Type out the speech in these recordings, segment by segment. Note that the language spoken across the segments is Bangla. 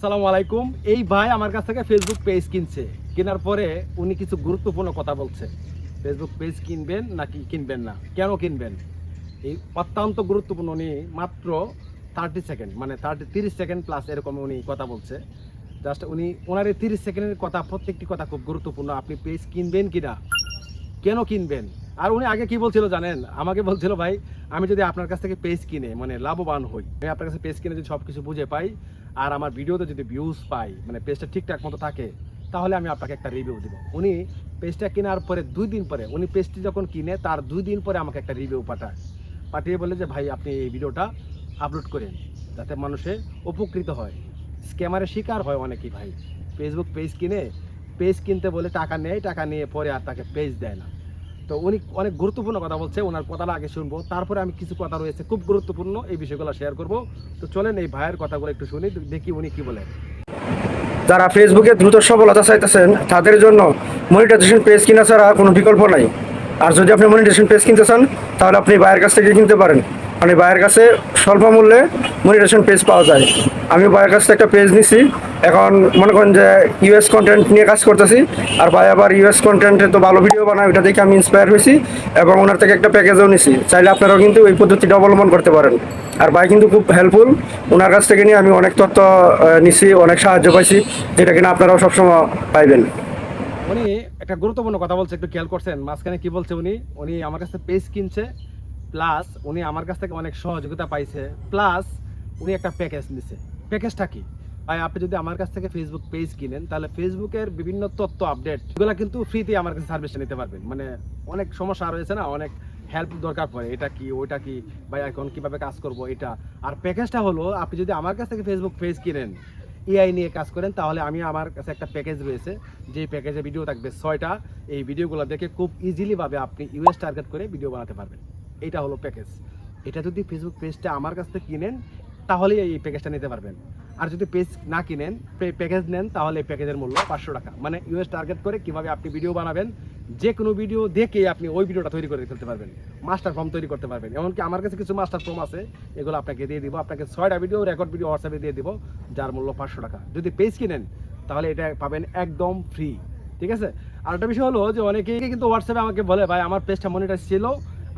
আসসালামু আলাইকুম। এই ভাই আমার কাছ থেকে ফেসবুক পেজ কিনছে, কেনার পরে উনি কিছু গুরুত্বপূর্ণ কথা বলছে। ফেসবুক পেজ কিনবেন নাকি কিনবেন না, কেন কিনবেন, এই অত্যন্ত গুরুত্বপূর্ণ। উনি মাত্র 30 সেকেন্ড, মানে 30 সেকেন্ড প্লাস এরকম উনি কথা বলছে। জাস্ট ওনার এই 30 সেকেন্ডের কথা, প্রত্যেকটি কথা খুব গুরুত্বপূর্ণ। আপনি পেজ কিনবেন কিনা, কেন কিনবেন। আর উনি আগে কি বলছিল জানেন, আমাকে বলছিল ভাই আমি যদি আপনার কাছ থেকে পেজ কিনে মানে লাভবান হই, আমি আপনার কাছে পেজ কিনে যদি সব কিছু বুঝে পাই আর আমার ভিডিওতে যদি ভিউজ পাই, মানে পেজটা ঠিকঠাক মতো থাকে, তাহলে আমি আপনাকে একটা রিভিউ দিব। উনি পেজটা কেনার পরে 2 দিন পরে, উনি পেজটি যখন কিনে তার 2 দিন পরে আমাকে একটা রিভিউ পাঠিয়ে বলে যে ভাই আপনি এই ভিডিওটা আপলোড করেন, যাতে মানুষে উপকৃত হয়। স্ক্যামারের শিকার হয় অনেকেই ভাই। ফেসবুক পেজ কিনে, পেজ কিনতে বলে টাকা নেয়, টাকা নিয়ে পরে আর তাকে পেজ দেয় না। তো উনি অনেক গুরুত্বপূর্ণ কথা বলছে, ওনার কথাটা আগে শুনবো, তারপরে আমি কিছু কথা রয়েছে খুব গুরুত্বপূর্ণ, এই বিষয়গুলো শেয়ার করব। তো চলেন এই ভাইয়ের কথাগুলো একটু শুনি, দেখি উনি কি বলেন। যারা ফেসবুকে দ্রুত সফলতা চাইতেছেন তাদের জন্য মনিটাইজেশন পেজ কিনা ছাড়া কোনো বিকল্প নাই। আর যদি আপনি মনিটাইজেশন পেজ কিনতে চান তাহলে আপনি বাইরের কাছ থেকে কিনতে পারেন, মানে বাইরের কাছে স্বল্প মূল্যে মনিটাইজেশন পেজ পাওয়া যায়। আমি বাইরের কাছ থেকে একটা পেজ নিছি, এখন মনে করেন যে ইউএস কন্টেন্ট নিয়ে কাজ করতেছি, আর ভাই আবার ইউএস কন্টেন্টে তো ভালো ভিডিও বানায়, ওইটা দেখে আমি ইন্সপায়ার হয়েছি এবং ওনার থেকে একটা প্যাকেজও নিছি। চাইলে আপনারাও কিন্তু এই পদ্ধতিটা অবলম্বন করতে পারেন। আর ভাই কিন্তু খুব হেল্পফুল, ওনার কাছ থেকে নিয়ে আমি অনেক তথ্য নিছি, অনেক সাহায্য পাইছি, যেটা কিনা আপনারাও সবসময় পাইবেন। উনি একটা গুরুত্বপূর্ণ কথা বলছে, একটু খেয়াল করছেন মাঝখানে কি বলছে। উনি উনি আমার কাছে পেজ কিনছে, প্লাস উনি আমার কাছ থেকে অনেক সহযোগিতা পাইছে, প্লাস উনি একটা প্যাকেজ নিছে। প্যাকেজটা কি ভাই, আপনি যদি আমার কাছ থেকে ফেসবুক পেজ কিনেন তাহলে ফেসবুকের বিভিন্ন তথ্য আপডেট এগুলো কিন্তু ফ্রিতে আমার কাছে সার্ভিসটা নিতে পারবেন। মানে অনেক সমস্যা রয়েছে না, অনেক হেল্প দরকার পড়ে, এটা কি ওইটা কি ভাই, এখন কিভাবে কাজ করব এটা। আর প্যাকেজটা হলো, আপনি যদি আমার কাছ থেকে ফেসবুক পেজ কিনেন, এআই নিয়ে কাজ করেন, তাহলে আমি আমার কাছে একটা প্যাকেজ রয়েছে, যে প্যাকেজে ভিডিও থাকবে 6টা। এই ভিডিওগুলো দেখে খুব ইজিলি ভাবে আপনি ইউএস টার্গেট করে ভিডিও বানাতে পারবেন। এটা হলো প্যাকেজ। এটা যদি ফেসবুক পেজটা আমার কাছ থেকে কিনেন তাহলেই এই প্যাকেজটা নিতে পারবেন। আর যদি পেজ না কিনেন, প্যাকেজ নেন, তাহলে এই প্যাকেজের মূল্য 500 টাকা। মানে ইউএস টার্গেট করে কিভাবে আপনি ভিডিও বানাবেন, যে কোনো ভিডিও দেখে আপনি ওই ভিডিওটা তৈরি করে ফেলতে পারবেন, মাস্টার ফর্ম তৈরি করতে পারবেন। এমনকি আমার কাছে কিছু মাস্টার ফর্ম আছে, এগুলো আপনাকে দিয়ে দিব। আপনাকে 6টা ভিডিও, রেকর্ড ভিডিও হোয়াটসঅ্যাপে দিয়ে দিব, যার মূল্য 500 টাকা। যদি পেজ কিনেন তাহলে এটা পাবেন একদম ফ্রি, ঠিক আছে। আর একটা বিষয় হলো যে অনেকেই কিন্তু হোয়াটসঅ্যাপে আমাকে বলে ভাই আমার পেজটা মনিটাইজ ছিল,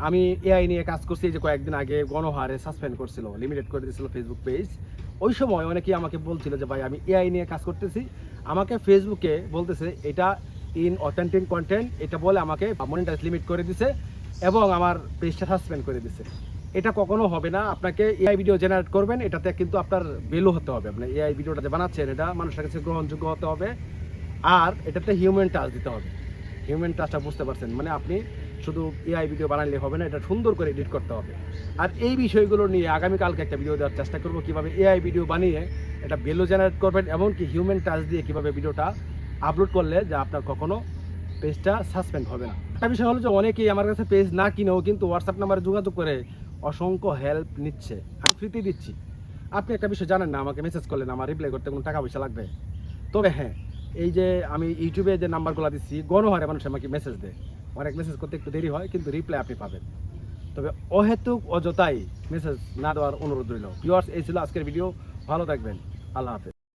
আমি এআই নিয়ে কাজ করছি, যে কয়েকদিন আগে গণহারে সাসপেন্ড করছিল, লিমিটেড করে দিয়েছিল ফেসবুক পেজ। ওই সময় অনেকেই আমাকে বলছিল যে ভাই আমি এআই নিয়ে কাজ করতেছি, আমাকে ফেসবুকে বলতেছে এটা ইন অথেন্টিক কন্টেন্ট, এটা বলে আমাকে মনিটাইজ লিমিট করে দিছে এবং আমার পেজটা সাসপেন্ড করে দিছে। এটা কখনো হবে না। আপনাকে এআই ভিডিও জেনারেট করবেন, এটাতে কিন্তু আপনার ভ্যালু হতে হবে। আপনি এআই ভিডিওটা যে বানাচ্ছেন এটা মানুষের কাছে গ্রহণযোগ্য হতে হবে, আর এটাতে হিউম্যান টাচ দিতে হবে। হিউম্যান টাচটা বুঝতে পারছেন, মানে আপনি শুধু এআই ভিডিও বানালে হবে না, এটা সুন্দর করে এডিট করতে হবে। আর এই বিষয়গুলো নিয়ে আগামীকালকে একটা ভিডিও দেওয়ার চেষ্টা করবো, কীভাবে এআই ভিডিও বানিয়ে এটা ভ্যালু জেনারেট করবেন, এমনকি হিউম্যান টাচ দিয়ে কীভাবে ভিডিওটা আপলোড করলে যে আপনার কখনো পেজটা সাসপেন্ড হবে না। একটা বিষয় হলো যে অনেকেই আমার কাছে পেজ না কিনেও কিন্তু হোয়াটসঅ্যাপ নাম্বারে যোগাযোগ করে অসংখ্য হেল্প নিচ্ছে, আমি ফ্রিতে দিচ্ছি। আপনি একটা বিষয় জানেন না, আমাকে মেসেজ করলেন, আমার রিপ্লাই করতে কোনো টাকা পয়সা লাগবে। তবে হ্যাঁ, এই যে আমি ইউটিউবে যে নাম্বারগুলো দিচ্ছি, গণহারে মানুষ আমাকে মেসেজ দেয়, অনেক মেসেজ করতে একটু দেরি হয়, কিন্তু রিপ্লাই আপনি পাবেন। তবে অহেতুক অযথাই মেসেজ না দেওয়ার অনুরোধ রইল। ভিউয়ার্স, এই ছিল আজকের ভিডিও। ভালো থাকবেন, আল্লাহ হাফেজ।